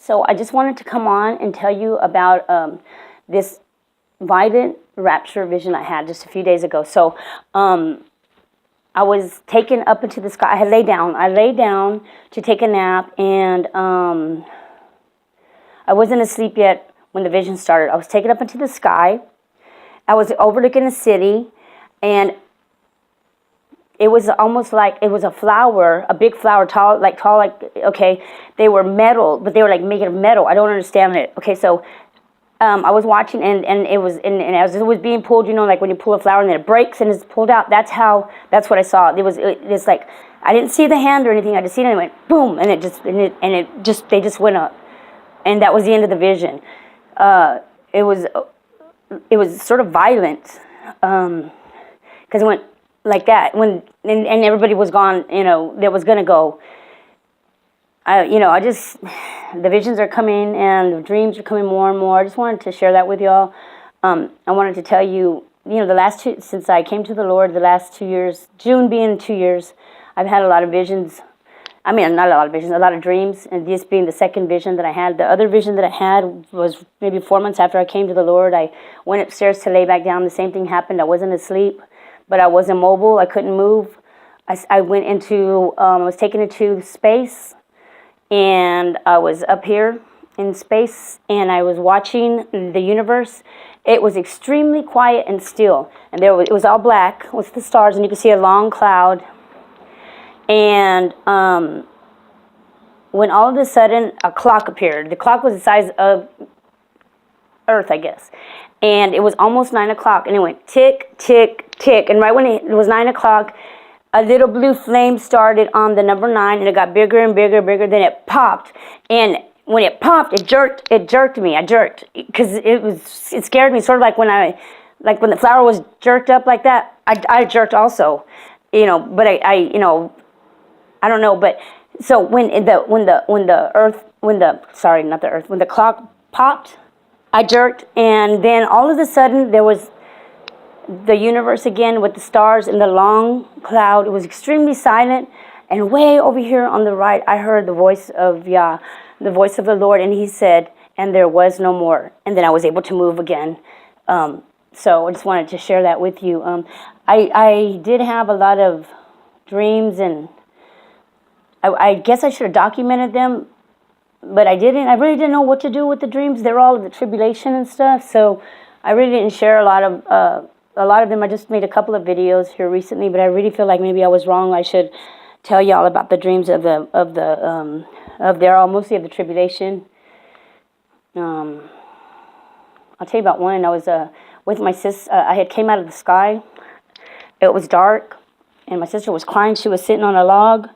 So I just wanted to come on and tell you about this violent rapture vision I had just a few days ago. So I was taken up into the sky. I laid down to take a nap, and I wasn't asleep yet when the vision started. I was taken up into the sky. I was overlooking a city, and it was almost like it was a flower, a big flower, tall, okay, they were metal, but they were like making of metal. I don't understand it. Okay, so I was watching, and as it was being pulled, like when you pull a flower and then it breaks and it's pulled out, that's what I saw. It's like, I didn't see the hand or anything, I just seen it and it went boom, and they just went up. And that was the end of the vision. It was sort of violent, because it went like that, and everybody was gone, that was going to go. The visions are coming and the dreams are coming more and more. I just wanted to share that with y'all. I wanted to tell you, since I came to the Lord, the last 2 years, June being 2 years, I've had a lot of visions. I mean, not a lot of visions, a lot of dreams, and this being the second vision that I had. The other vision that I had was maybe 4 months after I came to the Lord. I went upstairs to lay back down. The same thing happened. I wasn't asleep, but I was immobile. I couldn't move. I went into, I was taken into space, and I was up here in space, and I was watching the universe. It was extremely quiet and still, and it was all black with the stars, and you could see a long cloud. And when all of a sudden a clock appeared, the clock was the size of Earth, I guess, and it was almost 9 o'clock, and it went tick, tick, tick, and right when it was 9 o'clock, a little blue flame started on the number 9, and it got bigger and bigger and bigger. Then it popped, and when it popped, it jerked me. I jerked because it scared me, sort of like when the flower was jerked up like that. I jerked also, but I don't know, but so when the clock popped, I jerked, and then all of a sudden there was the universe again with the stars and the long cloud. It was extremely silent, and way over here on the right, I heard the voice of Yah, the voice of the Lord, and He said, "And there was no more." And then I was able to move again. So I just wanted to share that with you. I did have a lot of dreams, and I guess I should have documented them, but I didn't. I really didn't know what to do with the dreams. They're all the tribulation and stuff, so I really didn't share a lot of them. I just made a couple of videos here recently, but I really feel like maybe I was wrong. I should tell y'all about the dreams they're all mostly of the tribulation. I'll tell you about one. I was with my sis. I had came out of the sky. It was dark, and my sister was crying. She was sitting on a log,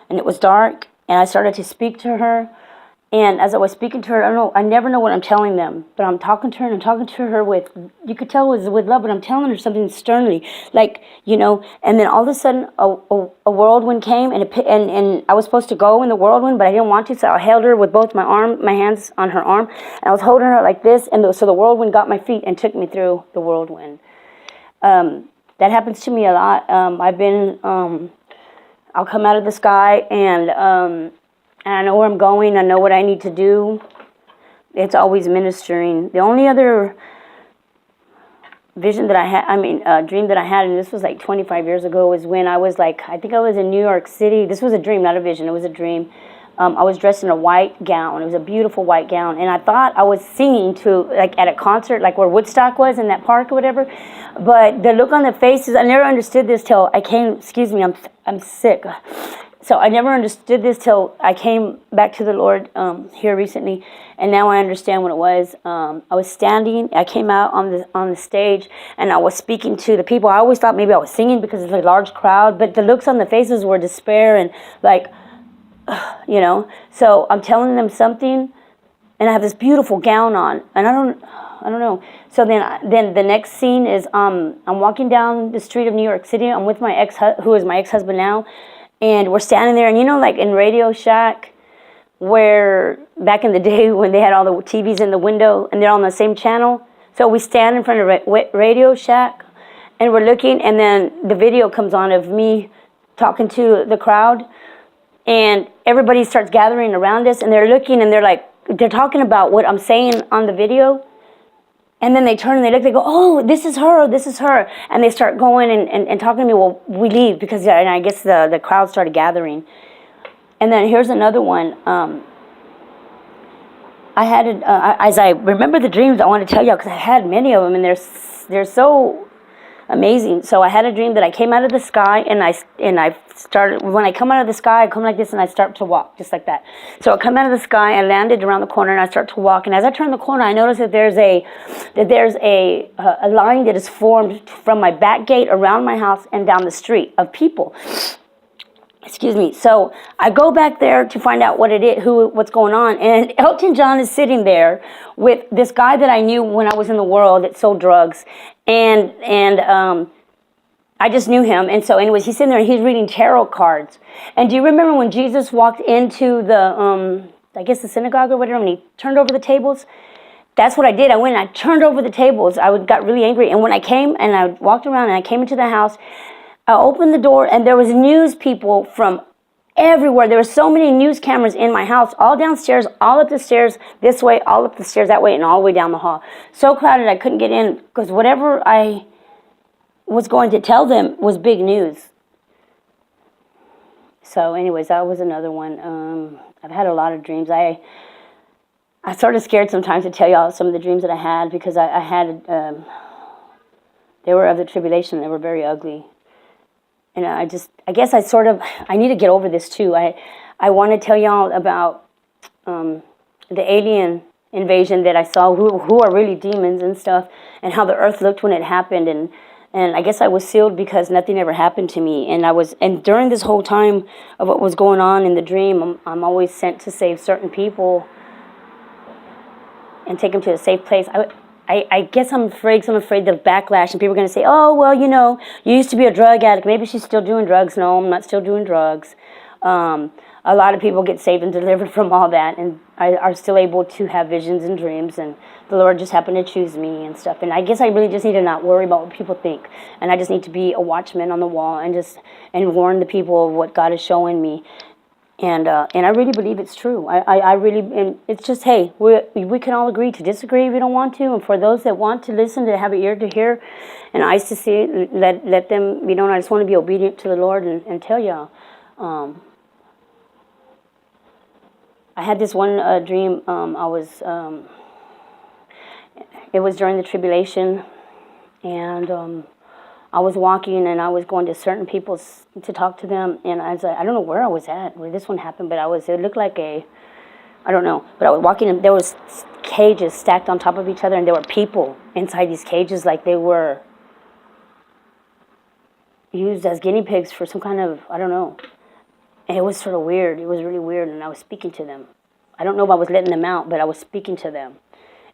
and it was dark, and I started to speak to her. And as I was speaking to her, I never know what I'm telling them, but I'm talking to her, and I'm talking to her with, you could tell it was with love, but I'm telling her something sternly, and then all of a sudden a whirlwind came, and I was supposed to go in the whirlwind, but I didn't want to, so I held her with both my hands on her arm, and I was holding her like this, and so the whirlwind got my feet and took me through the whirlwind. That happens to me a lot. I'll come out of the sky, and I know where I'm going. I know what I need to do. It's always ministering. The only other vision that I had, dream that I had, and this was like 25 years ago, was when I was I think I was in New York City. This was a dream, not a vision. It was a dream. I was dressed in a white gown. It was a beautiful white gown. And I thought I was singing at a concert, like where Woodstock was in that park or whatever. But the look on the faces, I never understood this till I came, excuse me, I'm sick. So I never understood this till I came back to the Lord here recently, and now I understand what it was. I was standing. I came out on the stage, and I was speaking to the people. I always thought maybe I was singing because it's a large crowd, but the looks on the faces were despair and So I'm telling them something, and I have this beautiful gown on, and I don't know. So then the next scene is I'm walking down the street of New York City. I'm with my who is my ex-husband now. And we're standing there, and like in Radio Shack, where back in the day when they had all the TVs in the window and they're on the same channel. So we stand in front of Radio Shack, and we're looking, and then the video comes on of me talking to the crowd, and everybody starts gathering around us, and they're looking, and they're like, they're talking about what I'm saying on the video. And then they turn and they look, they go, oh, this is her, this is her. And they start going and talking to me, well, we leave, because and I guess the crowd started gathering. And then here's another one. I had, as I remember the dreams, I want to tell you, because I had many of them, and they're so amazing. So I had a dream that I came out of the sky, and I started, when I come out of the sky, I come like this, and I start to walk, just like that. So I come out of the sky, I landed around the corner, and I start to walk. And as I turn the corner, I notice that there's a line that is formed from my back gate around my house and down the street of people. Excuse me. So I go back there to find out what it is, what's going on. And Elton John is sitting there with this guy that I knew when I was in the world that sold drugs. And I just knew him. And so anyways, he's sitting there and he's reading tarot cards. And do you remember when Jesus walked into the, I guess the synagogue or whatever, and he turned over the tables? That's what I did. I went and I turned over the tables. I got really angry. And when I came and I walked around and I came into the house, I opened the door, and there was news people from everywhere. There were so many news cameras in my house, all downstairs, all up the stairs this way, all up the stairs that way, and all the way down the hall. So crowded I couldn't get in, because whatever I was going to tell them was big news. So anyways, that was another one. I've had a lot of dreams. I sort of scared sometimes to tell y'all some of the dreams that I had, because I had, they were of the tribulation. They were very ugly. And I guess I need to get over this too. I want to tell y'all about the alien invasion that I saw, who are really demons and stuff, and how the earth looked when it happened. And I guess I was sealed because nothing ever happened to me. And during this whole time of what was going on in the dream, I'm always sent to save certain people and take them to a safe place. I guess I'm afraid of backlash, and people are going to say, oh, well, you used to be a drug addict. Maybe she's still doing drugs. No, I'm not still doing drugs. A lot of people get saved and delivered from all that, and are still able to have visions and dreams, and the Lord just happened to choose me and stuff. And I guess I really just need to not worry about what people think, and I just need to be a watchman on the wall and warn the people of what God is showing me. And I really believe it's true. I really, and it's just, hey, we can all agree to disagree if we don't want to. And for those that want to listen, to have an ear to hear and eyes to see, let them, I just want to be obedient to the Lord and tell y'all. I had this one dream. It was during the tribulation, and I was walking, and I was going to certain people to talk to them, and I don't know where I was at, where this one happened, but it looked like I don't know, but I was walking, and there was cages stacked on top of each other, and there were people inside these cages, like they were used as guinea pigs for some kind of, I don't know, and it was sort of weird. It was really weird, and I was speaking to them. I don't know if I was letting them out, but I was speaking to them,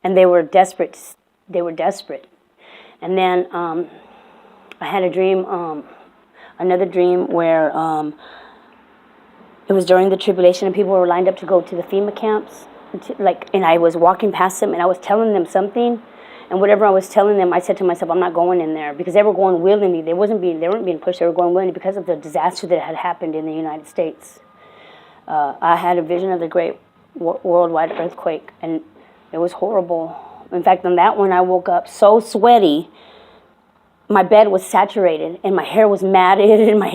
and they were desperate. And then I had a dream, another dream where it was during the tribulation, and people were lined up to go to the FEMA camps, and I was walking past them, and I was telling them something, and whatever I was telling them, I said to myself, I'm not going in there, because they were going willingly. They weren't being pushed. They were going willingly because of the disaster that had happened in the United States. I had a vision of the great worldwide earthquake, and it was horrible. In fact, on that one, I woke up so sweaty. My bed was saturated, and my hair was matted, and my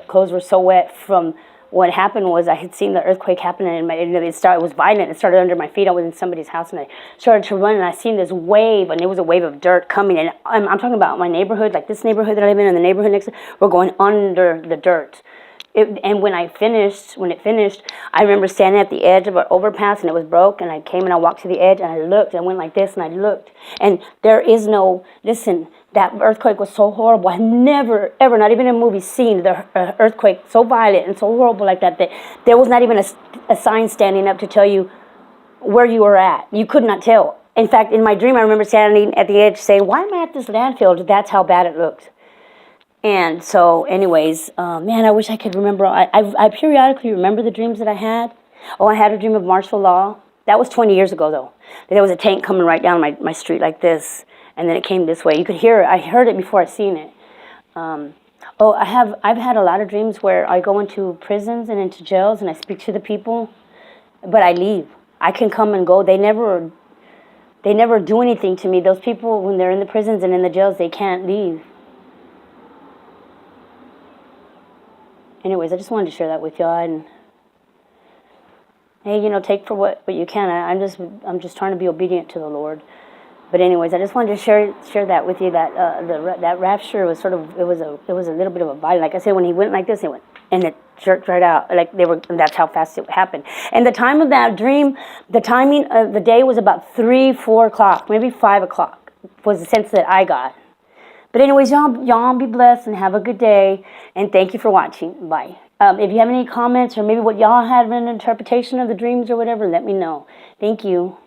clothes were so wet from what happened was I had seen the earthquake happen, and it was violent. It started under my feet. I was in somebody's house, and I started to run, and I seen this wave, and it was a wave of dirt coming. And I'm talking about my neighborhood, like this neighborhood that I live in, and the neighborhood next to, we're going under the dirt. And when it finished, I remember standing at the edge of an overpass, and it was broke, and I came and I walked to the edge, and I looked, and I went like this, and I looked. And there is no, listen, that earthquake was so horrible. I've never, ever, not even in a movie, seen the earthquake so violent and so horrible like that there was not even a sign standing up to tell you where you were at. You could not tell. In fact, in my dream, I remember standing at the edge saying, why am I at this landfill? That's how bad it looked. And so, anyways, man, I wish I could remember. I periodically remember the dreams that I had. Oh, I had a dream of martial law. That was 20 years ago, though. There was a tank coming right down my street like this, and then it came this way. You could hear it. I heard it before I seen it. I've had a lot of dreams where I go into prisons and into jails, and I speak to the people, but I leave. I can come and go. They never do anything to me. Those people, when they're in the prisons and in the jails, they can't leave. Anyways, I just wanted to share that with y'all. And hey, take for what you can. I'm just trying to be obedient to the Lord. But anyways, I just wanted to share that with you. That that rapture was sort of, it was a little bit of a body. Like I said, when he went like this, he went and it jerked right out. Like that's how fast it happened. And the time of that dream, the timing of the day was about 3, 4 o'clock, maybe 5 o'clock was the sense that I got. But anyways, y'all be blessed and have a good day. And thank you for watching. Bye. If you have any comments or maybe what y'all had an interpretation of the dreams or whatever, let me know. Thank you.